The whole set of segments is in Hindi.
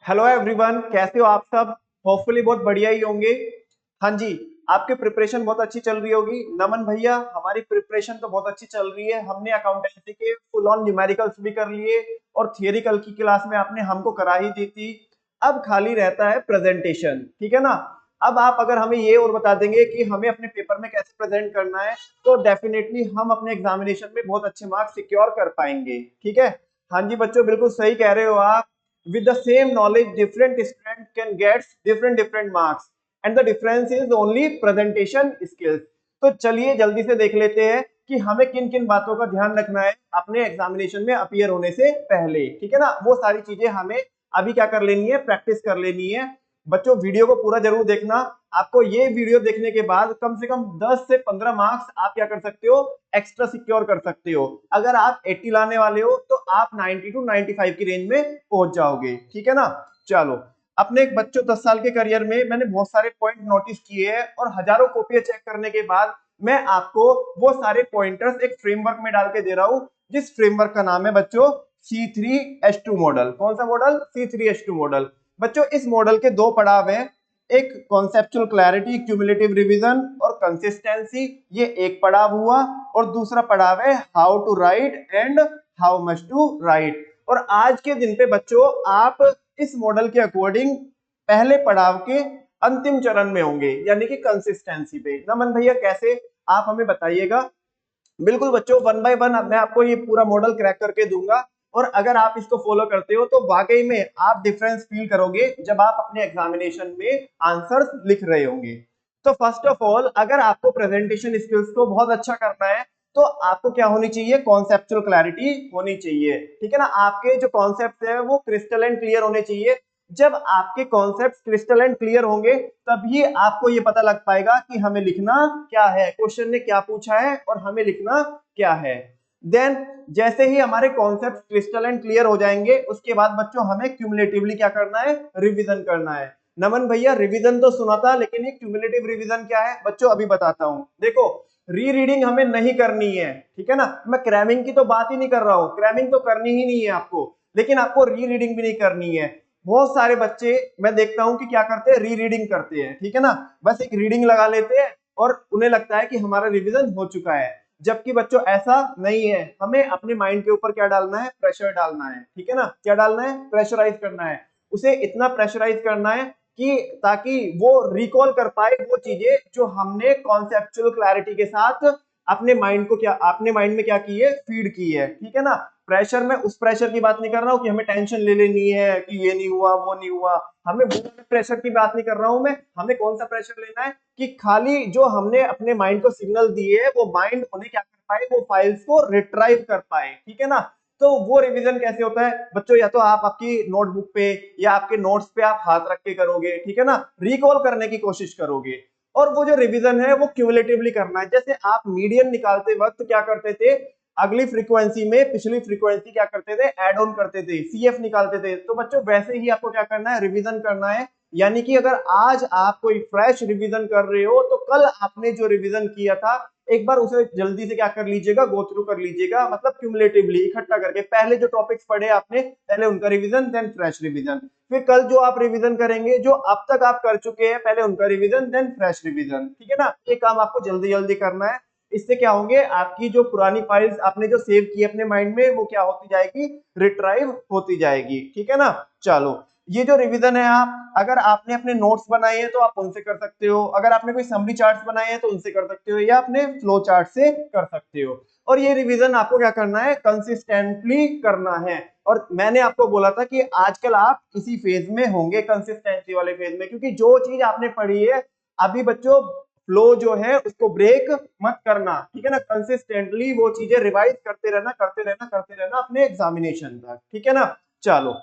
हेलो एवरीवन, कैसे हो आप सब। होपफुली बहुत बढ़िया ही होंगे। हाँ जी, आपकी प्रिपरेशन बहुत अच्छी चल रही होगी। नमन भैया, हमारी प्रिपरेशन तो बहुत अच्छी चल रही है। हमने अकाउंटेंसी के फुल ऑन न्यूमेरिकल्स भी कर लिए और थियरी कल की क्लास में आपने हमको करा ही दी थी। अब खाली रहता है प्रेजेंटेशन, ठीक है ना। अब आप अगर हमें ये और बता देंगे कि हमें अपने पेपर में कैसे प्रेजेंट करना है, तो डेफिनेटली हम अपने एग्जामिनेशन में बहुत अच्छे मार्क्स सिक्योर कर पाएंगे, ठीक है। हाँ जी बच्चों, बिल्कुल सही कह रहे हो आप। with the same knowledge different student can get different marks and the difference is only presentation skills। तो चलिए जल्दी से देख लेते हैं कि हमें किन किन बातों का ध्यान रखना है अपने एग्जामिनेशन में अपीयर होने से पहले, ठीक है ना। वो सारी चीजें हमें अभी क्या कर लेनी है, प्रैक्टिस कर लेनी है। बच्चों वीडियो को पूरा जरूर देखना। आपको ये वीडियो देखने के बाद कम से कम 10 से 15 मार्क्स आप क्या कर सकते हो, एक्स्ट्रा सिक्योर कर सकते हो। अगर आप 80 लाने वाले हो तो आप 90 टू 95 की रेंज में पहुंच जाओगे, ठीक है ना। चलो, अपने एक बच्चों 10 साल के करियर में मैंने बहुत सारे पॉइंट नोटिस किए हैं और हजारों कॉपियां चेक करने के बाद मैं आपको वो सारे पॉइंटर्स एक फ्रेमवर्क में डाल के दे रहा हूं, जिस फ्रेमवर्क का नाम है बच्चों C3H2 मॉडल। कौन सा मॉडल? C3H2 model. बच्चों इस मॉडल के दो पड़ाव हैं, एक कॉन्सेप्चुअल क्लैरिटी, क्यूमुलेटिव रिवीजन और कंसिस्टेंसी, ये एक पड़ाव हुआ। और दूसरा पड़ाव है how to write and how much to write. और आज के दिन पे बच्चों आप इस मॉडल के अकॉर्डिंग पहले पड़ाव के अंतिम चरण में होंगे, यानी कि कंसिस्टेंसी पे। नमन भैया कैसे, आप हमें बताइएगा। बिल्कुल बच्चों, वन बाय वन मैं आपको ये पूरा मॉडल क्रैक करके दूंगा और अगर आप इसको फॉलो करते हो तो वाकई में आप डिफरेंस फील करोगे जब आप अपने एग्जामिनेशन में आंसर्स लिख रहे होंगे। तो फर्स्ट ऑफ ऑल, अगर आपको प्रेजेंटेशन स्किल्स को बहुत अच्छा करना है तो आपको क्या होनी चाहिए, कॉन्सेप्चुअल क्लैरिटी होनी चाहिए, ठीक है ना। आपके जो कॉन्सेप्ट है वो क्रिस्टल एंड क्लियर होने चाहिए। जब आपके कॉन्सेप्ट क्रिस्टल एंड क्लियर होंगे तभी आपको ये पता लग पाएगा कि हमें लिखना क्या है, क्वेश्चन ने क्या पूछा है और हमें लिखना क्या है। देन जैसे ही हमारे कॉन्सेप्ट क्रिस्टल एंड क्लियर हो जाएंगे उसके बाद बच्चों हमें क्यूमुलेटिवली क्या करना है, रिवीजन करना है। नमन भैया रिवीजन तो सुना था, लेकिन ये क्यूमुलेटिव रिवीजन क्या है बच्चों, अभी बताता हूं। देखो, री रीडिंग हमें नहीं करनी है, ठीक है ना। मैं क्रैमिंग की तो बात ही नहीं कर रहा हूं, क्रैमिंग तो करनी ही नहीं है आपको, लेकिन आपको री रीडिंग भी नहीं करनी है। बहुत सारे बच्चे मैं देखता हूं कि क्या करते हैं, री रीडिंग करते हैं, ठीक है ना। बस एक रीडिंग लगा लेते हैं और उन्हें लगता है कि हमारा रिवीजन हो चुका है, जबकि बच्चों ऐसा नहीं है। हमें अपने माइंड के ऊपर क्या डालना है, प्रेशर डालना है, ठीक है ना। क्या डालना है, प्रेशराइज करना है। उसे इतना प्रेशराइज करना है कि ताकि वो रिकॉल कर पाए वो चीजें जो हमने कॉन्सेप्चुअल क्लैरिटी के साथ अपने माइंड को क्या, अपने माइंड में क्या की है, फीड की है, ठीक है ना। प्रेशर में उस प्रेशर की बात नहीं कर रहा हूं कि हमें टेंशन ले लेनी है कि ये नहीं हुआ वो नहीं हुआ, हमें वो प्रेशर की बात नहीं कर रहा हूं मैं। हमें कौन सा प्रेशर लेना है कि खाली जो हमने अपने माइंड को सिग्नल दिए है वो माइंड उन्हें क्या कर पाए, वो फाइल्स को रिट्राइव कर पाए, ठीक है ना। तो वो रिवीजन कैसे होता है बच्चों, या तो आप आपकी नोटबुक पे या आपके नोट्स पे आप हाथ रख के करोगे, ठीक है ना, रिकॉल करने की कोशिश करोगे। और वो जो रिवीजन है वो क्यूमुलेटिवली करना है। जैसे आप मीडियन निकालते वक्त क्या करते थे, अगली फ्रीक्वेंसी में पिछली फ्रीक्वेंसी क्या करते थे, ऐड ऑन करते थे, सीएफ निकालते थे। तो बच्चों वैसे ही आपको क्या करना है, रिवीजन करना है। यानी कि अगर आज आप कोई फ्रेश रिवीजन कर रहे हो तो कल आपने जो रिवीजन किया था एक बार उसे जल्दी से क्या कर लीजिएगा, गो थ्रू कर लीजिएगा, मतलब क्यूमुलेटिवली इकट्ठा करके। पहले जो टॉपिक्स पढ़े आपने पहले उनका रिवीजन, देन फ्रेश रिवीजन। फिर कल जो आप रिवीजन करेंगे जो अब तक आप कर चुके हैं पहले उनका रिवीजन, देन फ्रेश रिवीजन, ठीक है ना। ये काम आपको जल्दी जल्दी करना है। इससे क्या होंगे, आपकी जो पुरानी फाइल्स आपने जो सेव की अपने माइंड में वो क्या होती जाएगी, रिट्राइव होती जाएगी, ठीक है ना। चलो, ये जो रिवीजन है, आप अगर आपने अपने नोट्स बनाए हैं तो आप उनसे कर सकते हो, अगर आपने कोई समरी चार्ट्स बनाए हैं तो उनसे कर सकते हो, या अपने फ्लो चार्ट से कर सकते हो। और ये रिवीजन आपको क्या करना है, कंसिस्टेंटली करना है। और मैंने आपको बोला था कि आजकल आप इसी फेज में होंगे, कंसिस्टेंसी वाले फेज में, क्योंकि जो चीज आपने पढ़ी है अभी बच्चों, फ्लो जो है उसको ब्रेक मत करना, ठीक है ना। कंसिस्टेंटली वो चीजें रिवाइज करते रहना करते रहना करते रहना अपने एग्जामिनेशन तक, ठीक है ना। चलो,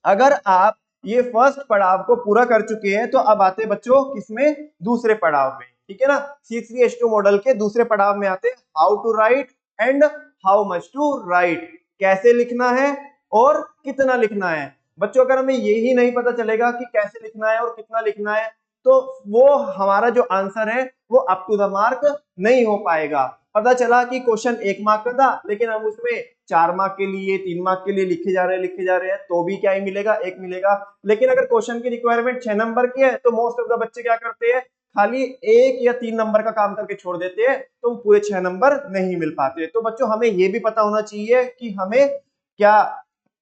अगर आप ये फर्स्ट पड़ाव को पूरा कर चुके हैं तो अब आते बच्चों किसमें, दूसरे पड़ाव में, ठीक है ना। C3H2 मॉडल के दूसरे पड़ाव में आते how to write and how much to write. कैसे लिखना है और कितना लिखना है। बच्चों अगर हमें यही नहीं पता चलेगा कि कैसे लिखना है और कितना लिखना है तो वो हमारा जो आंसर है वो अप टू द मार्क नहीं हो पाएगा। पता चला कि क्वेश्चन 1 मार्क का था लेकिन हम उसमें 4 मार्क के लिए 3 मार्क के लिए लिखे जा रहे हैं तो भी क्या ही मिलेगा, 1 मिलेगा। लेकिन अगर क्वेश्चन की रिक्वायरमेंट 6 नंबर की है तो मोस्ट ऑफ द बच्चे क्या करते हैं, खाली 1 या 3 नंबर का काम करके छोड़ देते हैं, तो पूरे 6 नंबर नहीं मिल पाते। तो बच्चों हमें ये भी पता होना चाहिए कि हमें क्या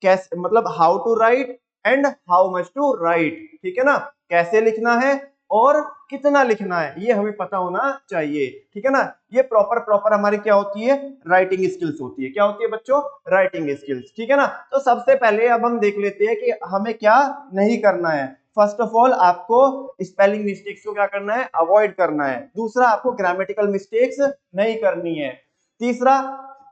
कैसे, मतलब how to write and how much to write, ठीक है ना, कैसे लिखना है और कितना लिखना है, ये हमें पता होना चाहिए, ठीक है ना। ये प्रॉपर हमारी क्या होती है, राइटिंग स्किल्स होती है। क्या होती है बच्चों, राइटिंग स्किल्स, ठीक है ना। तो सबसे पहले अब हम देख लेते हैं कि हमें क्या नहीं करना है। फर्स्ट ऑफ ऑल आपको स्पेलिंग मिस्टेक्स को क्या करना है, अवॉइड करना है। दूसरा, आपको ग्रामेटिकल मिस्टेक्स नहीं करनी है। तीसरा,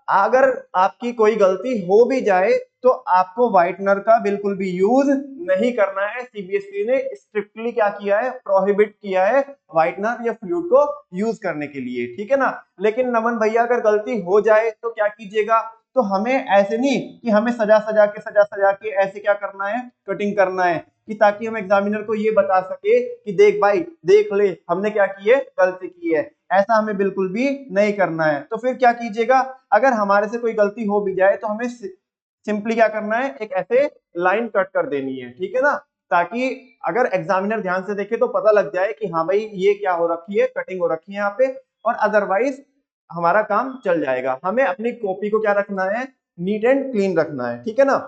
अगर आपकी कोई गलती हो भी जाए तो आपको व्हाइटनर का बिल्कुल भी यूज नहीं करना है। सीबीएसई ने स्ट्रिक्टली क्या किया है, प्रोहिबिट किया है व्हाइटनर या फ्लूइड को यूज करने के लिए, ठीक है ना। लेकिन नमन भैया अगर गलती हो जाए तो क्या कीजिएगा, तो हमें ऐसे नहीं कि हमें सजा सजा के ऐसे क्या करना है, कटिंग करना है, कि ताकि हम एग्जामिनर को ये बता सके कि देख भाई देख ले हमने क्या की है, गलती की है। ऐसा हमें बिल्कुल भी नहीं करना है। तो फिर क्या कीजिएगा, अगर हमारे से कोई गलती हो भी जाए तो हमें सिंपली क्या करना है, एक ऐसे लाइन कट कर देनी है, ठीक है ना, ताकि अगर एग्जामिनर ध्यान से देखे तो पता लग जाए कि हाँ भाई ये क्या हो रखी है, कटिंग हो रखी है यहाँ पे, और अदरवाइज हमारा काम चल जाएगा। हमें अपनी कॉपी को क्या रखना है, नीट एंड क्लीन रखना है, ठीक है ना।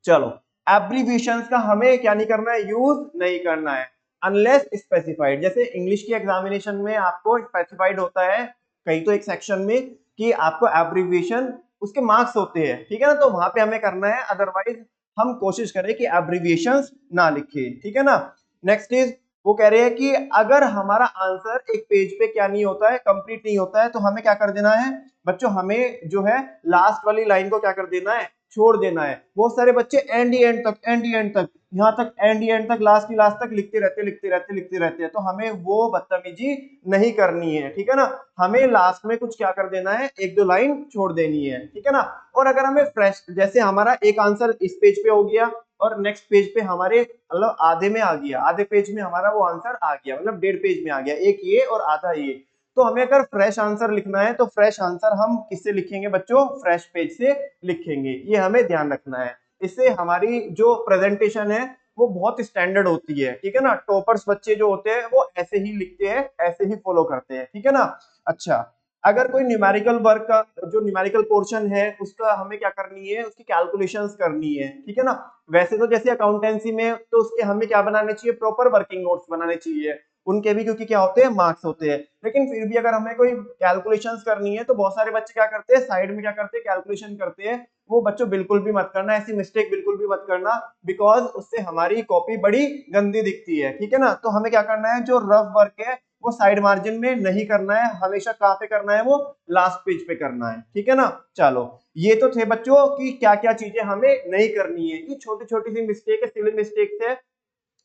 चलो, एब्रीविएशंस का हमें क्या नहीं करना है, यूज नहीं करना है अनलेस स्पेसिफाइड। जैसे इंग्लिश की एग्जामिनेशन में आपको स्पेसिफाइड होता है कहीं तो एक सेक्शन में कि आपको एब्रीविएशन उसके मार्क्स होते हैं, ठीक है ना, तो वहां पे हमें करना है। अदरवाइज हम कोशिश करें कि एब्रीविएशंस ना लिखे, ठीक है ना। नेक्स्ट इज, वो कह रहे हैं कि अगर हमारा आंसर एक पेज पे क्या नहीं होता है, कंप्लीट नहीं होता है, तो हमें क्या कर देना है बच्चों, हमें जो है लास्ट वाली लाइन को क्या कर देना है, छोड़ देना है। बहुत सारे बच्चे एंड ही एंड तक यहाँ तक एंड ही एंड तक लास्ट तक लिखते रहते हैं, तो हमें वो बदतमीजी नहीं करनी है, ठीक है ना। हमें लास्ट में कुछ क्या कर देना है, एक दो लाइन छोड़ देनी है, ठीक है ना। और अगर हमें फ्रेश, जैसे हमारा एक आंसर इस पेज पे हो गया और नेक्स्ट पेज पे हमारे मतलब आधे में आ गया, आधे पेज में हमारा वो आंसर आ गया, मतलब 1.5 पेज में आ गया, एक ये और आधा ये, तो हमें अगर फ्रेश आंसर लिखना है तो फ्रेश आंसर हम किससे लिखेंगे बच्चों, फ्रेश पेज से लिखेंगे, ये हमें ध्यान रखना है। इससे हमारी जो प्रेजेंटेशन है वो बहुत स्टैंडर्ड होती है, ठीक है ना। टॉपर्स बच्चे जो होते हैं वो ऐसे ही लिखते हैं, ऐसे ही फॉलो करते हैं, ठीक है ना। अच्छा, अगर कोई न्यूमेरिकल वर्क का जो न्यूमेरिकल पोर्शन है उसका हमें क्या करनी है, उसकी कैलकुलेशंस करनी है, ठीक है ना। वैसे तो जैसे अकाउंटेंसी में तो उसके हमें क्या बनाने चाहिए, प्रॉपर वर्किंग नोट्स बनाने चाहिए उनके भी, क्योंकि क्या होते हैं, मार्क्स होते हैं। लेकिन फिर भी अगर हमें कोई कैलकुलेशंस करनी है तो बहुत सारे बच्चे क्या करते हैं, साइड में क्या करते हैं, कैलकुलेशन करते हैं। वो बच्चों बिल्कुल भी मत करना, ऐसी मिस्टेक बिल्कुल भी मत करना, बिकॉज उससे हमारी कॉपी बड़ी गंदी दिखती है, ठीक है ना। तो हमें क्या करना है, जो रफ वर्क है वो साइड मार्जिन में नहीं करना है, हमेशा कहाँ पे करना है, वो लास्ट पेज पे करना है, ठीक है ना। चलो, ये तो थे बच्चों की क्या क्या चीजें हमें नहीं करनी है। ये छोटी छोटी सी मिस्टेक है, सिली मिस्टेक्स है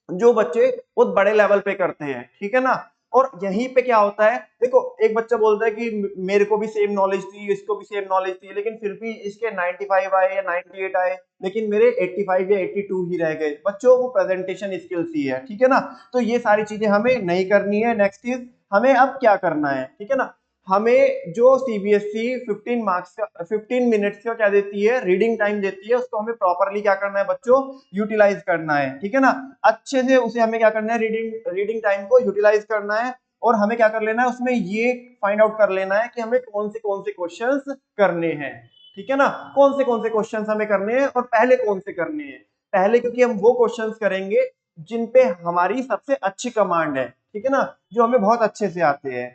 जो बच्चे बहुत बड़े लेवल पे करते हैं, ठीक है ना। और यहीं पे क्या होता है, देखो एक बच्चा बोलता है कि मेरे को भी सेम नॉलेज थी, इसको भी सेम नॉलेज थी, लेकिन फिर भी इसके 95 आए या 98 आए, लेकिन मेरे 85 या 82 ही रह गए। बच्चों वो प्रेजेंटेशन स्किल्स ही है, ठीक है ना। तो ये सारी चीजें हमें नहीं करनी है। नेक्स्ट इज, हमें अब क्या करना है, ठीक है ना। हमें जो सीबीएसई 15 मार्क्स का 15 मिनट्स का क्या देती है, रीडिंग टाइम देती है, उसको हमें प्रॉपरली क्या करना है बच्चों, यूटिलाइज करना है, ठीक है ना। अच्छे से उसे हमें क्या करना है, रीडिंग टाइम को यूटिलाइज करना है। और हमें क्या कर लेना है, उसमें ये फाइंड आउट कर लेना है कि हमें कौन से क्वेश्चंस करने हैं, ठीक है ना। कौन से क्वेश्चंस हमें करने हैं और पहले कौन से करने हैं। पहले क्योंकि हम वो क्वेश्चंस करेंगे जिन पे हमारी सबसे अच्छी कमांड है, ठीक है ना, जो हमें बहुत अच्छे से आते हैं।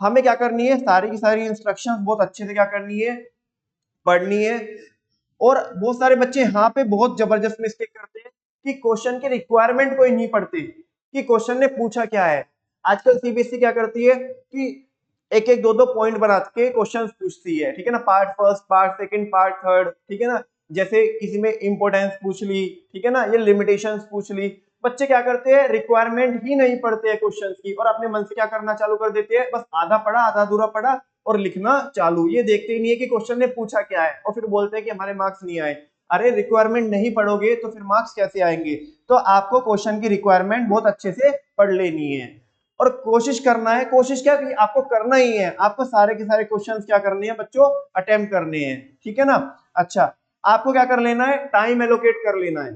हमें क्या करनी है, सारी की सारी इंस्ट्रक्शंस बहुत अच्छे से क्या करनी है, पढ़नी है। और बहुत सारे बच्चे यहाँ पे बहुत जबरदस्त मिस्टेक करते हैं कि क्वेश्चन के रिक्वायरमेंट को ही नहीं पढ़ते कि क्वेश्चन ने पूछा क्या है। आजकल सीबीएसई क्या करती है कि एक एक दो दो पॉइंट बना के क्वेश्चन पूछती है, ठीक है ना, part first, part second, part third, ठीक है ना। जैसे किसी में इंपोर्टेंस पूछ ली, ठीक है ना, ये लिमिटेशंस पूछ ली। बच्चे क्या करते हैं, रिक्वायरमेंट ही नहीं पढ़ते हैं क्वेश्चंस की, और अपने मन से क्या करना चालू कर देते हैं, बस आधा पढ़ा आधा अधूरा पढ़ा और लिखना चालू। ये देखते ही नहीं है कि क्वेश्चन ने पूछा क्या है, और फिर बोलते हैं कि हमारे मार्क्स नहीं आए। अरे रिक्वायरमेंट नहीं पढ़ोगे तो फिर मार्क्स कैसे आएंगे। तो आपको क्वेश्चन की रिक्वायरमेंट बहुत अच्छे से पढ़ लेनी है। और कोशिश करना है, कोशिश क्या कि आपको करना ही है, आपको सारे के सारे क्वेश्चंस क्या करने हैं बच्चों, अटेम्प्ट करने हैं, ठीक है ना। अच्छा, आपको क्या कर लेना है, टाइम एलोकेट कर लेना है,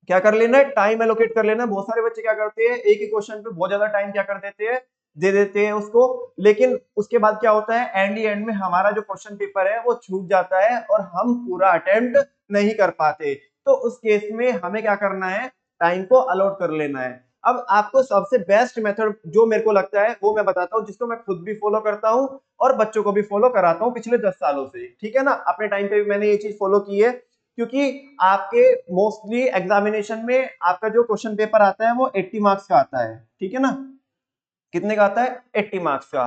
क्या कर लेना है, टाइम एलोकेट कर लेना है। बहुत सारे बच्चे क्या करते हैं, एक ही क्वेश्चन पे बहुत ज्यादा टाइम क्या कर देते हैं, दे देते हैं उसको, लेकिन उसके बाद क्या होता है, एंड में हमारा जो क्वेश्चन पेपर है वो छूट जाता है और हम पूरा अटेम्प्ट नहीं कर पाते। तो उस केस में हमें क्या करना है, टाइम को अलॉट कर लेना है। अब आपको सबसे बेस्ट मेथड जो मेरे को लगता है वो मैं बताता हूँ, जिसको मैं खुद भी फॉलो करता हूँ और बच्चों को भी फॉलो कराता हूँ पिछले 10 सालों से, ठीक है ना। अपने टाइम पे भी मैंने ये चीज फॉलो की है, क्योंकि आपके मोस्टली एग्जामिनेशन में आपका जो क्वेश्चन पेपर आता है वो 80 मार्क्स का आता है, ठीक है ना। कितने का आता है, 80 मार्क्स का।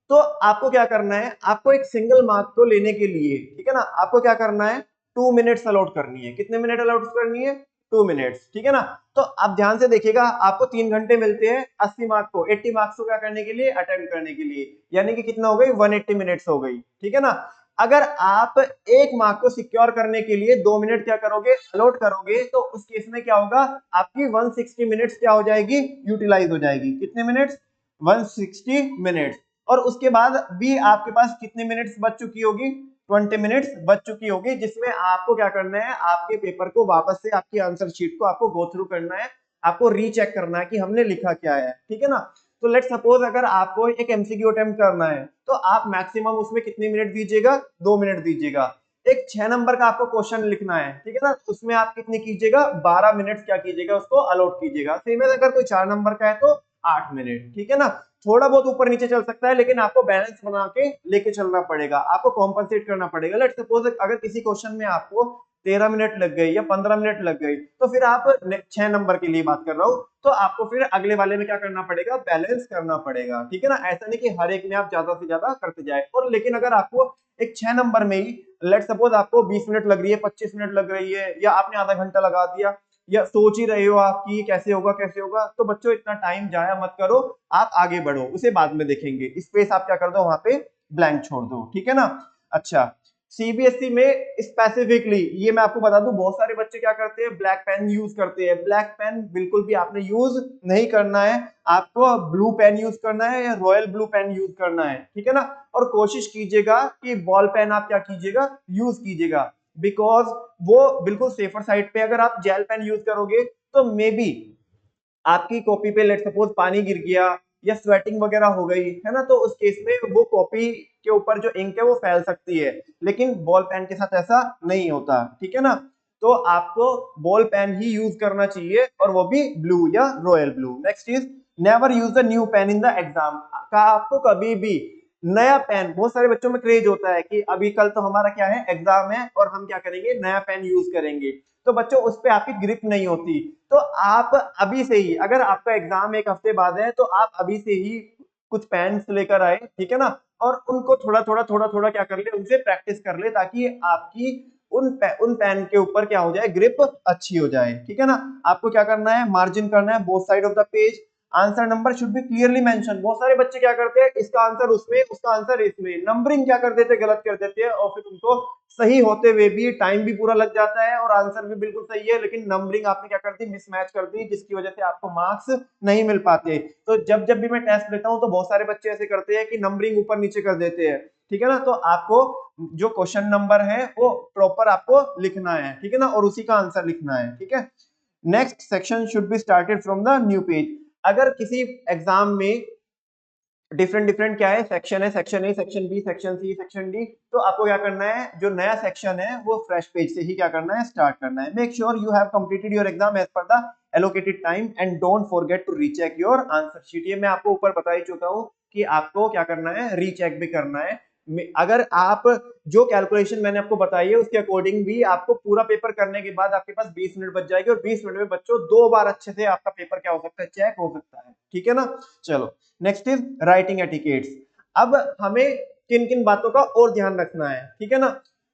तो आपको क्या करना है, आपको एक सिंगल मार्क को लेने के लिए, ठीक है ना, आपको क्या करना है, 2 मिनट्स अलॉट करनी है। कितने मिनट अलॉट करनी है, 2 मिनट्स, ठीक है ना। तो आप ध्यान से देखिएगा, आपको 3 घंटे मिलते हैं 80 मार्क्स को, 80 मार्क्स को क्या करने के लिए, अटेम्प्ट करने के लिए, यानी कि कितना हो गई, 180 मिनट्स हो गई, ठीक है ना। अगर आप एक मार्क को सिक्योर करने के लिए 2 मिनट क्या करोगे, अलॉट करोगे, तो उस केस में क्या होगा, आपकी 160 मिनट्स क्या हो जाएगी, यूटिलाइज हो जाएगी। कितने मिनट्स, 160 मिनट्स। और उसके बाद भी आपके पास कितने मिनट्स बच चुकी होगी, 20 मिनट्स बच चुकी होगी, जिसमें आपको क्या करना है, आपके पेपर को वापस से आपकी आंसर शीट को आपको गो थ्रू करना है, आपको रीचेक करना है कि हमने लिखा क्या है, ठीक है ना। तो लेट सपोज अगर आपको एक एमसीक्यू अटेम्प्ट करना है, तो आप मैक्सिमम उसमें कितने मिनट दीजिएगा, 2 मिनट दीजिएगा। एक 6 नंबर का आपको क्वेश्चन लिखना है, ठीक है ना, उसमें आप कितने कीजिएगा, 12 मिनट क्या कीजिएगा, उसको अलॉट कीजिएगा। सेम है अगर कोई 4 नंबर का है तो 8 मिनट, ठीक है ना। थोड़ा बहुत ऊपर नीचे चल सकता है, लेकिन आपको बैलेंस बना के लेके चलना पड़ेगा, आपको कॉम्पनसेट करना पड़ेगा। लेट सपोज अगर किसी क्वेश्चन में आपको 13 मिनट लग गई या 15 मिनट लग गई, तो फिर आप 6 नंबर के लिए बात कर रहा हूं, तो आपको फिर अगले वाले में क्या करना पड़ेगा, बैलेंस करना पड़ेगा, ठीक है ना। ऐसा नहीं कि हर एक में आप ज्यादा से ज्यादा करते जाए। और लेकिन अगर आपको एक 6 नंबर में ही लेट सपोज आपको 20 मिनट लग रही है, 25 मिनट लग रही है, या आपने आधा घंटा लगा दिया, या सोच ही रहे हो आप कि कैसे होगा कैसे होगा, तो बच्चों इतना टाइम जाया मत करो, आप आगे बढ़ो, उसे बाद में देखेंगे। स्पेस आप क्या कर दो, वहां पे ब्लैंक छोड़ दो, ठीक है ना। अच्छा, सीबीएसई में स्पेसिफिकली ये मैं आपको बता दूं, बहुत सारे बच्चे क्या करते हैं, ब्लैक पेन यूज करते हैं। ब्लैक पेन बिल्कुल भी आपने यूज नहीं करना है, आपको ब्लू पेन यूज करना है या रॉयल ब्लू पेन यूज करना है, ठीक है ना। और कोशिश कीजिएगा कि बॉल पेन आप क्या कीजिएगा, यूज कीजिएगा, बिकॉज वो बिल्कुल सेफर साइड पे। अगर आप जेल पेन यूज करोगे तो मे बी आपकी कॉपी पे लेट सपोज पानी गिर गया या स्वेटिंग वगैरह हो गई है ना, तो उस केस में वो कॉपी के ऊपर जो इंक है वो फैल सकती है, लेकिन बॉल पेन के साथ ऐसा नहीं होता, ठीक है ना। तो आपको बॉल पेन ही यूज करना चाहिए, और वो भी ब्लू या royal blue. Next is never use the new pain in the exam. का आपको कभी भी नया पेन, बहुत सारे बच्चों में क्रेज होता है कि अभी कल तो हमारा क्या है, एग्जाम है, और हम क्या करेंगे, नया पेन यूज करेंगे, तो बच्चों उस पर आपकी ग्रिप नहीं होती। तो आप अभी से ही, अगर आपका एग्जाम एक हफ्ते बाद है, तो आप अभी से ही कुछ पेन्स लेकर आए, ठीक है ना, और उनको थोड़ा थोड़ा क्या कर ले, उनसे प्रैक्टिस कर ले, ताकि आपकी उन पेन के ऊपर क्या हो जाए, ग्रिप अच्छी हो जाए, ठीक है ना। आपको क्या करना है, मार्जिन करना है both side of the page. Answer number should be clearly mention. बहुत सारे बच्चे क्या करते हैं, इसका आंसर उसमें, उसका आंसर इसमें, नंबरिंग क्या कर देते हैं, गलत कर देते हैं, और फिर उनको सही होते हुए भी टाइम भी पूरा लग जाता है और आंसर भी बिल्कुल सही है, लेकिन नंबरिंग आपने क्या कर दी, मिसमैच कर दी, जिसकी वजह से आपको मार्क्स नहीं मिल पाते। तो जब जब भी मैं टेस्ट लेता हूं, तो बहुत सारे बच्चे ऐसे करते हैं कि नंबरिंग ऊपर नीचे कर देते हैं, ठीक है ना। तो आपको जो क्वेश्चन नंबर है वो प्रॉपर आपको लिखना है, ठीक है ना, और उसी का आंसर लिखना है, ठीक है। Next section should be started from the new page. अगर किसी एग्जाम में डिफरेंट डिफरेंट क्या है, सेक्शन है, section A, section B, section C, section D, तो आपको क्या करना है, जो नया सेक्शन है वो फ्रेश पेज से ही क्या करना है, स्टार्ट करना है। Make sure you have completed your exam as per the allocated time and don't forget to recheck your answer sheet. ये मैं आपको ऊपर बता ही चुका हूं कि आपको क्या करना है, रीचेक भी करना है। अगर आप जो कैलकुलेशन मैंने आपको बताई है उसके अकॉर्डिंग भी आपको पूरा पेपर करने के बाद आपके पास 20 मिनट बच जाएगी, और 20 मिनट में बच्चों 2 बार अच्छे से आपका पेपर क्या हो सकता है, चेक हो सकता है, ठीक है ना। चलो, नेक्स्ट इज राइटिंग एटिकेट्स। अब हमें किन किन बातों का और ध्यान रखना है, ठीक है ना।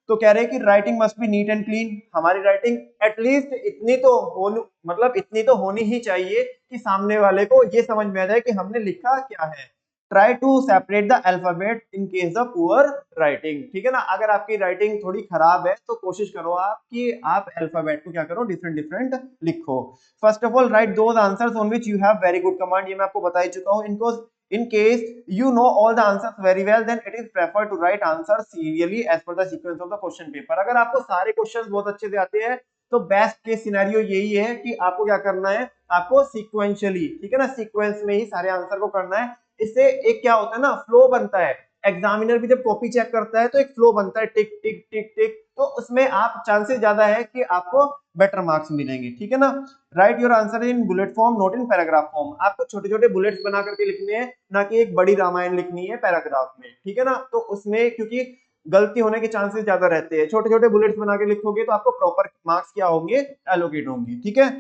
तो कह रहे हैं कि writing must be neat and clean. हमारी राइटिंग एटलीस्ट इतनी तो होनी, मतलब इतनी तो होनी ही चाहिए कि सामने वाले को ये समझ में आ जाए कि हमने लिखा क्या है। Try to separate the alphabet in case of poor writing, ठीक है ना। अगर आपकी राइटिंग थोड़ी खराब है तो कोशिश करो आप कि आप अल्फाबेट को क्या करो, डिफरेंट डिफरेंट लिखो। First of all right those answers on which you have very good command, ये मैं आपको बता ही चुका हूं। इनको in case you know all the answers very well then it is preferred to write answers serially as per the sequence of the question paper। अगर आपको सारे क्वेश्चंस बहुत अच्छे से आते हैं तो बेस्ट केस सिनेरियो यही है कि आपको क्या करना है, आपको सीक्वेंशियली, ठीक है ना, सीक्वेंस में ही सारे आंसर को करना है। इससे एक क्या होता है ना, फ्लो बनता है। एग्जामिनर भी जब कॉपी चेक करता है तो एक फ्लो बनता है, टिक टिक टिक टिक, तो उसमें आप चांसेस ज्यादा है कि आपको बेटर मार्क्स मिलेंगे, ठीक है ना। Right your answer in bullet form not in paragraph form, आपको छोटे छोटे बुलेट्स बना करके लिखने हैं, ना कि एक बड़ी रामायण लिखनी है पैराग्राफ में, ठीक है ना। तो उसमें क्योंकि गलती होने के चांसेस ज्यादा रहते हैं, छोटे छोटे बुलेट्स बना के लिखोगे तो आपको प्रॉपर मार्क्स क्या होंगे, एलोकेट होंगे, ठीक है।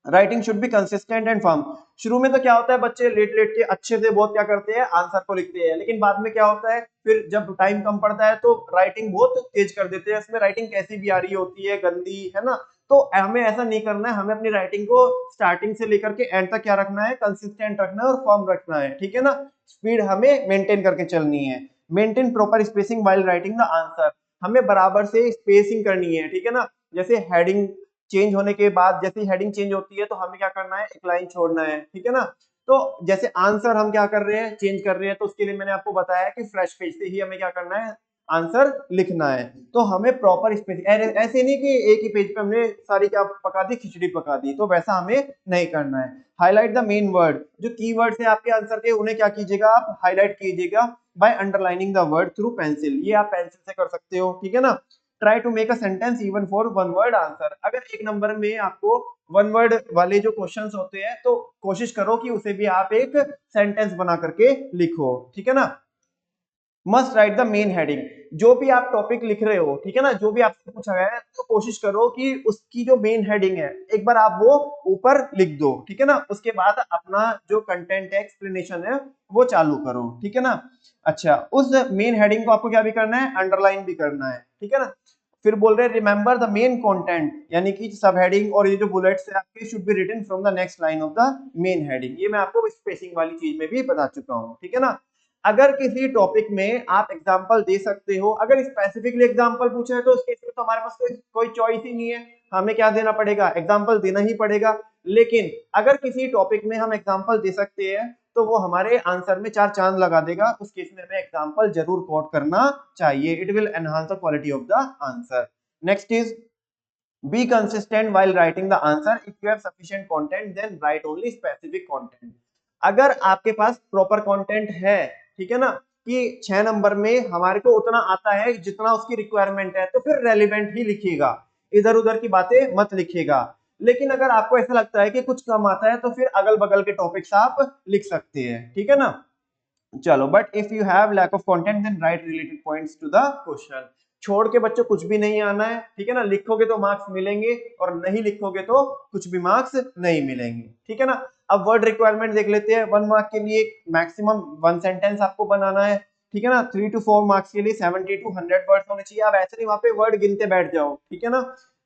Writing should be consistent and firm. शुरू में तो क्या होता है, बच्चे लेट लेट के अच्छे से बहुत क्या करते हैं, आंसर को लिखते हैं, लेकिन बाद में क्या होता है, फिर जब टाइम कम पड़ता है तो राइटिंग बहुत तेज कर देते हैं, इसमें राइटिंग कैसी भी आ रही होती है, गंदी, है ना। तो हमें ऐसा नहीं करना है, हमें अपनी राइटिंग को स्टार्टिंग से लेकर के एंड तक क्या रखना है, कंसिस्टेंट रखना है और फर्म रखना है, ठीक है ना। स्पीड हमें मेंटेन करके चलनी है। Maintain proper spacing while writing the answer, हमें बराबर से स्पेसिंग करनी है, ठीक है ना। जैसे हेडिंग चेंज होने के बाद, जैसे हेडिंग चेंज होती है तो हमें क्या करना है, एक लाइन छोड़ना है, ठीक है ना। तो जैसे आंसर हम क्या कर रहे हैं, चेंज कर रहे हैं, तो उसके लिए मैंने आपको बताया कि फ्रेश पेज से ही हमें क्या करना है, आंसर लिखना है। तो हमें प्रॉपर स्पेस, ऐसे नहीं कि एक ही पेज पे हमने सारी क्या पका दी, खिचड़ी पका दी, तो वैसा हमें नहीं करना है। हाईलाइट द मेन वर्ड, जो कीवर्ड्स है आपके आंसर के उन्हें क्या कीजिएगा, आप हाईलाइट कीजिएगा by underlining the word through pencil, ये आप पेंसिल से कर सकते हो, ठीक है ना। Try to make a sentence even for one word answer, अगर एक नंबर में आपको वन वर्ड वाले जो क्वेश्चंस होते हैं तो कोशिश करो कि उसे भी आप एक सेंटेंस बना करके लिखो, ठीक है ना। Must write the main heading, जो भी आप टॉपिक लिख रहे हो, ठीक है ना, जो भी आपसे पूछा गया है तो कोशिश करो कि उसकी जो मेन हेडिंग है एक बार आप वो ऊपर लिख दो, ठीक है ना। उसके बाद अपना जो कंटेंट है, एक्सप्लेनेशन है, वो चालू करो, ठीक है ना। अच्छा, उस मेन हेडिंग को आपको क्या भी करना है, अंडरलाइन भी करना है, ठीक है ना। फिर बोल रहे हैं रिमेंबर द मेन कंटेंट, यानी कि सब हेडिंग और ये जो बुलेट्स है आपके should be written from the next line of the main heading, ये मैं आपको स्पेसिंग वाली चीज में भी बता चुका हूँ, ठीक है ना। अगर किसी टॉपिक में आप एग्जांपल दे सकते हो, अगर स्पेसिफिकली एग्जांपल पूछा है तो उस केस में तो हमारे पास कोई चॉइस ही नहीं है, हमें क्या देना पड़ेगा, एग्जांपल देना ही पड़ेगा। लेकिन अगर किसी टॉपिक में हम एग्जांपल दे सकते हैं तो वो हमारे आंसर में चार चांद लगा देगा, उस केस में हमें एग्जांपल जरूर कोट करना चाहिए, it will enhance the quality of the answer. Next is be consistent while writing the answer, if you have sufficient content then write only specific content। अगर आपके पास प्रॉपर कंटेंट है, ठीक है ना, कि 6 नंबर में हमारे को उतना आता है जितना उसकी रिक्वायरमेंट है, तो फिर रेलिवेंट ही लिखिएगा, इधर उधर की बातें मत लिखिएगा। लेकिन अगर आपको ऐसा लगता है कि कुछ कम आता है तो फिर अगल बगल के टॉपिक्स आप लिख सकते हैं, ठीक है ना। चलो, but if you have lack of content then write related points to the question. छोड़ के बच्चों कुछ भी नहीं आना है, ठीक है ना, लिखोगे तो मार्क्स मिलेंगे और नहीं लिखोगे तो कुछ भी मार्क्स नहीं मिलेंगे, ठीक है ना। अब वर्ड रिक्वायरमेंट देख लेते हैं, 1 मार्क के लिए मैक्सिमम 1 सेंटेंस आपको बनाना है, ठीक है ना। 3 to 4 मार्क्स के लिए 70 to 100 वर्ड्स होने चाहिए। आप ऐसे नहीं वहां पे वर्ड गिनते बैठ जाओ, ठीक है ना।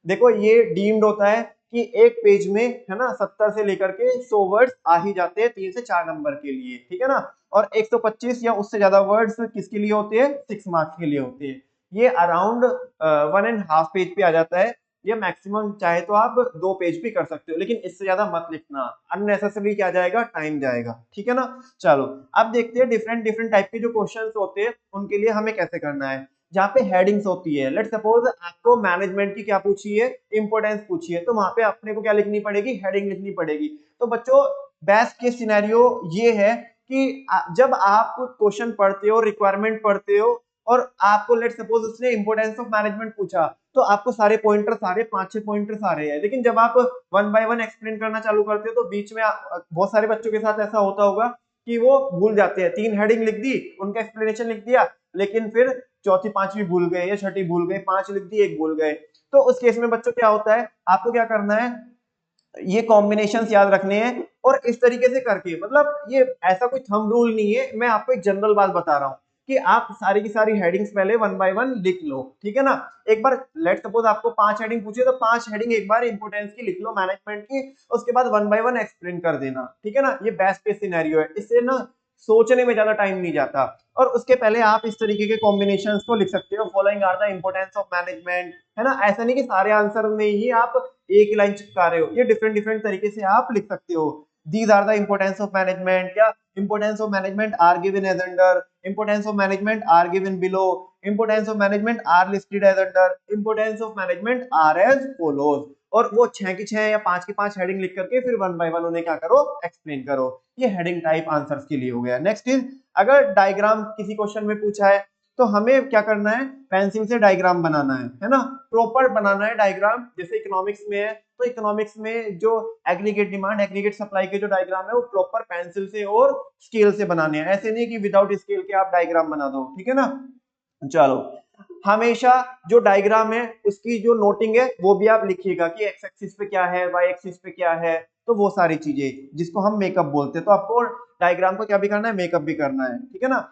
देखो ये डीम्ड होता है कि एक पेज में, है ना, 70 से लेकर के 100 वर्ड्स आ ही जाते हैं 3 से 4 नंबर के लिए, ठीक है ना। और 125 या उससे ज्यादा वर्ड्स किसके लिए होते हैं, 6 मार्क्स के लिए होते हैं। ये अराउंड 1.5 पेज पे आ जाता है। ये मैक्सिमम चाहे तो आप 2 पेज भी कर सकते हो, लेकिन इससे ज्यादा मत लिखना, अननेसेसरी क्या जाएगा, टाइम जाएगा, ठीक है ना। चलो, अब देखते हैं डिफरेंट डिफरेंट टाइप के जो क्वेश्चंस होते हैं उनके लिए हमें कैसे करना है। जहाँ पे हेडिंग्स होती है, लेट सपोज आपको मैनेजमेंट की क्या पूछी है, इंपोर्टेंस पूछी है, तो वहां पे अपने को क्या लिखनी पड़ेगी, हेडिंग लिखनी पड़ेगी। तो बच्चों बेस्ट केस सिनेरियो ये है कि जब आप क्वेश्चन पढ़ते हो, रिक्वायरमेंट पढ़ते हो और आपको लेट सपोज उसने इंपोर्टेंस ऑफ मैनेजमेंट पूछा, तो आपको सारे पॉइंटर, सारे 5-6 पॉइंटर सारे हैं, लेकिन जब आप वन बाय वन एक्सप्लेन करना चालू करते हो तो बीच में बहुत सारे बच्चों के साथ ऐसा होता होगा कि वो भूल जाते हैं, 3 हेडिंग लिख दी, उनका एक्सप्लेनेशन लिख दिया, लेकिन फिर चौथी पांचवी भूल गए या छठी भूल गए, 5 लिख दी, 1 भूल गए। तो उस केस में बच्चों क्या होता है, आपको क्या करना है, ये कॉम्बिनेशंस याद रखने हैं और इस तरीके से करके, मतलब ये ऐसा कोई थंब रूल नहीं है, मैं आपको एक जनरल बात बता रहा हूं कि आप सारी की सारी हेडिंग्स पहले 1 बाय 1 लिख लो, ठीक है ना। एक बार लेट सपोज आपको 5 हेडिंग पूछे तो 5 हेडिंग एक बार इंपोर्टेंस की लिख लो, मैनेजमेंट की, उसके बाद 1 बाय 1 एक्सप्लेन कर देना, ठीक है ना। ये बेस्ट केस सिनेरियो है, इससे ना सोचने में ज्यादा टाइम नहीं जाता। और उसके पहले आप इस तरीके के कॉम्बिनेशंस को लिख सकते हो, following are the importance of management, है ना। ऐसा नहीं कि सारे आंसर में ही आप एक ही लाइन चिपका रहे हो, ये डिफरेंट डिफरेंट तरीके से आप लिख सकते हो। These are the importance of management, या importance of management are given as under, importance of management are given below, importance of management are listed as under, importance of management are as follows. और वो 6 की 6 या 5 की 5 हेडिंग लिख करके फिर वन बाय वन उन्हें क्या करो, एक्सप्लेन करो। ये हेडिंग टाइप आंसर्स के लिए हो गया। नेक्स्ट इज, अगर डायग्राम किसी क्वेश्चन में पूछा है तो हमें क्या करना है, पेंसिल से डायग्राम बनाना है ना, प्रॉपर बनाना है डायग्राम। जैसे इकोनॉमिक्स में है तो इकोनॉमिक्स में जो एग्रीगेट डिमांड एग्रीगेट सप्लाई के जो डायग्राम है वो प्रॉपर पेंसिल से और स्केल से बनाने हैं। ऐसे नहीं कि विदाउट स्केल के आप डायग्राम बना दो, ठीक है ना। चलो, हमेशा जो डायग्राम है उसकी जो नोटिंग है वो भी आप लिखिएगा कि एक्स एक्सिस पे क्या है, वाई एक्सिस पे क्या है, तो वो सारी चीजें जिसको हम मेकअप बोलते हैं। तो आपको डायग्राम को क्या भी करना है, मेकअप भी करना है, ठीक है ना।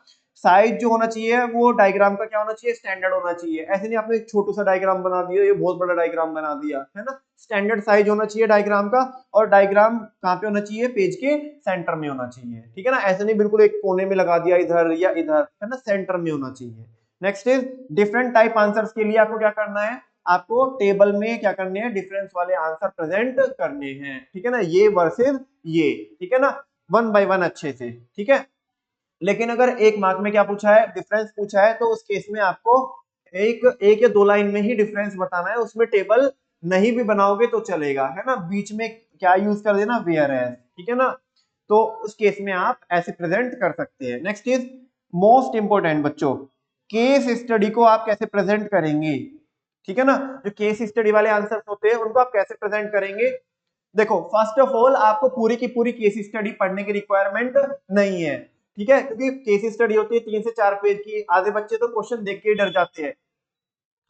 साइज जो होना चाहिए वो डायग्राम का क्या होना चाहिए, स्टैंडर्ड होना चाहिए। ऐसे नहीं आपने एक छोटू सा डायग्राम बना दिया, ये बहुत बड़ा डायग्राम बना दिया, है ना। स्टैंडर्ड साइज होना चाहिए डायग्राम का, और डायग्राम कहाँ पे होना चाहिए, पेज के सेंटर में होना चाहिए, ठीक है ना। ऐसे नहीं बिल्कुल एक कोने में लगा दिया इधर या इधर, है ना, सेंटर में होना चाहिए। Next is, different type answers के लिए आपको क्या करना है, आपको टेबल में क्या करने हैं, डिफरेंस वाले आंसर प्रेजेंट करने हैं, ठीक है ना, ये वर्सेस ये, ठीक है ना, वन बाय वन अच्छे से, ठीक है। लेकिन अगर एक मार्क में क्या पूछा है, डिफरेंस पूछा है, तो उस केस में आपको एक या दो लाइन में ही डिफरेंस बताना है, उसमें टेबल नहीं भी बनाओगे तो चलेगा, है ना। बीच में क्या यूज कर देना, वेयर एज, ठीक है ना। तो उस केस में आप ऐसे प्रेजेंट कर सकते हैं। नेक्स्ट इज मोस्ट इंपोर्टेंट बच्चों, केस स्टडी को आप कैसे प्रेजेंट करेंगे, ठीक है ना। जो केस स्टडी वाले आंसर होते हैं उनको आप कैसे प्रेजेंट करेंगे। देखो, फर्स्ट ऑफ ऑल आपको पूरी की पूरी केस स्टडी पढ़ने की रिक्वायरमेंट नहीं है, ठीक है, क्योंकि केस स्टडी होती है 3 से 4 पेज की। आधे बच्चे तो क्वेश्चन देख के ही डर जाते हैं,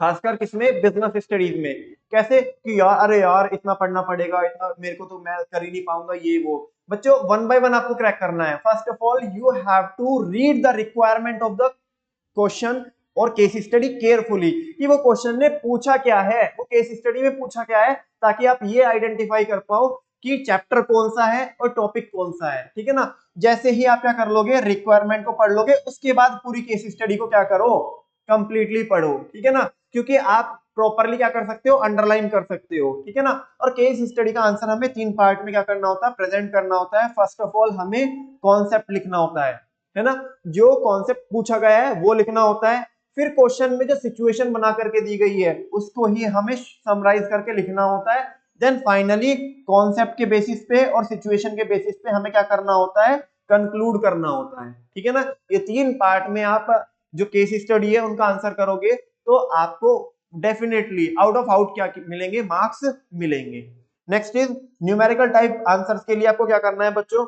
खासकर किसमें, बिजनेस स्टडीज में। कैसे कि यार, अरे यार इतना पढ़ना पड़ेगा, इतना मेरे को तो मैं कर ही नहीं पाऊंगा, ये वो। बच्चों, वन बाय वन आपको क्रैक करना है। First of all you have to read the requirement of the question और केस स्टडी केयरफुली, कि वो क्वेश्चन ने पूछा क्या है, वो केस स्टडी में पूछा क्या है, ताकि आप ये आइडेंटिफाई कर पाओ कि चैप्टर कौन सा है और टॉपिक कौन सा है, ठीक है ना। जैसे ही आप क्या कर लोगे, रिक्वायरमेंट को पढ़ लोगे, उसके बाद पूरी केस स्टडी को क्या करो, कंप्लीटली पढ़ो, ठीक है ना। क्योंकि आप प्रॉपरली क्या कर सकते हो, अंडरलाइन कर सकते हो, ठीक है ना। और केस स्टडी का आंसर हमें 3 पार्ट में क्या करना होता है, प्रेजेंट करना होता है। फर्स्ट ऑफ ऑल हमें कॉन्सेप्ट लिखना होता है ना, जो कॉन्सेप्ट पूछा गया है वो लिखना होता है। फिर क्वेश्चन में जो सिचुएशन बना करके दी गई है उसको ही हमें समराइज करके लिखना होता है। देन फाइनली कॉन्सेप्ट के बेसिस पे और सिचुएशन के बेसिस पे हमें क्या करना होता है, कंक्लूड करना होता है, ठीक है ना। ये 3 पार्ट में आप जो केस स्टडी है उनका आंसर करोगे तो आपको डेफिनेटली आउट ऑफ आउट क्या मिलेंगे, मार्क्स मिलेंगे। Next is numerical type answers के लिए आपको क्या करना है बच्चों,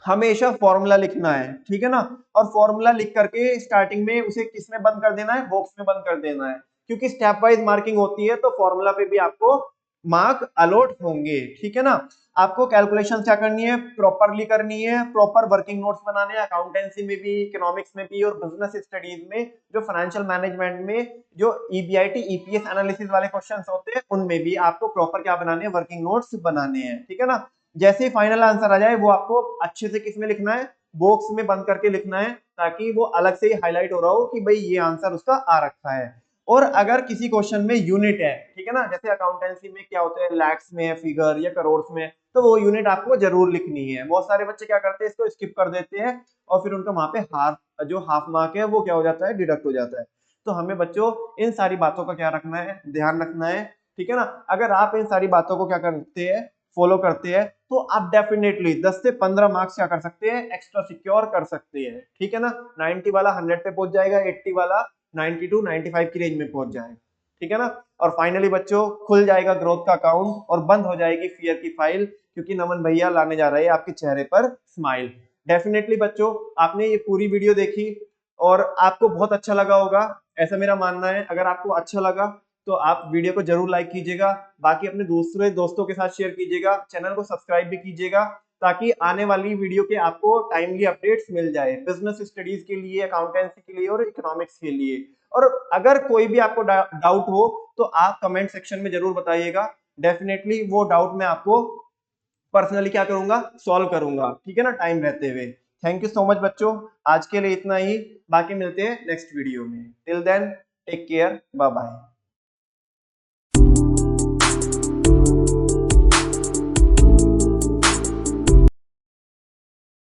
हमेशा फॉर्मूला लिखना है, ठीक है ना। और फॉर्मूला लिख करके स्टार्टिंग में उसे किस में बंद कर देना है, बॉक्स में बंद कर देना है, क्योंकि स्टेप वाइज मार्किंग होती है तो फॉर्मूला पे भी आपको मार्क अलॉट होंगे, ठीक है ना। आपको कैलकुलेशन क्या करनी है, प्रॉपरली करनी है, प्रॉपर वर्किंग नोट्स बनाने हैं, अकाउंटेंसी में भी, इकोनॉमिक्स में भी, और बिजनेस स्टडीज में, जो फाइनेंशियल मैनेजमेंट में जो ईबीआईटी ईपीएस एनालिसिस वाले क्वेश्चंस होते हैं उनमें भी आपको प्रॉपर क्या बनाने हैं, वर्किंग नोट्स बनाने हैं, ठीक है ना। जैसे ही फाइनल आंसर आ जाए वो आपको अच्छे से किसमें लिखना है, बॉक्स में बंद करके लिखना है, ताकि वो अलग से ही हाईलाइट हो रहा हो कि भाई ये आंसर उसका आ रखा है। और अगर किसी क्वेश्चन में यूनिट है, ठीक है ना, जैसे अकाउंटेंसी में क्या होता है, लैक्स में है फिगर या करोड़ में, तो वो यूनिट आपको जरूर लिखनी है। बहुत सारे बच्चे क्या करते हैं, इसको स्किप कर देते हैं और फिर उनका वहां पे हाफ मार्क है वो क्या हो जाता है, डिडक्ट हो जाता है। तो हमें बच्चों इन सारी बातों का क्या रखना है, ध्यान रखना है, ठीक है ना। अगर आप इन सारी बातों को क्या करते हैं, फॉलो करते हैं, तो आप डेफिनेटली 10 से 15 मार्क्स क्या कर सकते हैं, एक्स्ट्रा सिक्योर कर सकते हैं, ठीक है ना। 90 वाला 100 पे पहुंच जाएगा, 80 वाला 90 टू 95 की रेंज में पहुंच जाएगा, ठीक है ना। और फाइनली बच्चों खुल जाएगा ग्रोथ का अकाउंट और बंद हो जाएगी फियर की फाइल, क्योंकि नमन भैया लाने जा रहे हैं आपके चेहरे पर स्माइल। डेफिनेटली बच्चों आपने ये पूरी वीडियो देखी और आपको बहुत अच्छा लगा होगा, ऐसा मेरा मानना है। अगर आपको अच्छा लगा तो आप वीडियो को जरूर लाइक कीजिएगा, बाकी अपने दूसरे दोस्तों के साथ शेयर कीजिएगा, चैनल को सब्सक्राइब भी कीजिएगा, ताकि आने वाली वीडियो के आपको टाइमली अपडेट्स मिल जाए बिजनेस स्टडीज के लिए, अकाउंटेंसी के लिए और इकोनॉमिक्स के लिए। और अगर कोई भी आपको डाउट हो तो आप कमेंट सेक्शन में जरूर बताइएगा, डेफिनेटली वो डाउट मैं आपको पर्सनली क्या करूंगा, सॉल्व करूंगा, ठीक है ना, टाइम रहते हुए। थैंक यू सो मच बच्चों, आज के लिए इतना ही, बाकी मिलते हैं नेक्स्ट वीडियो में। Till then take care, bye bye.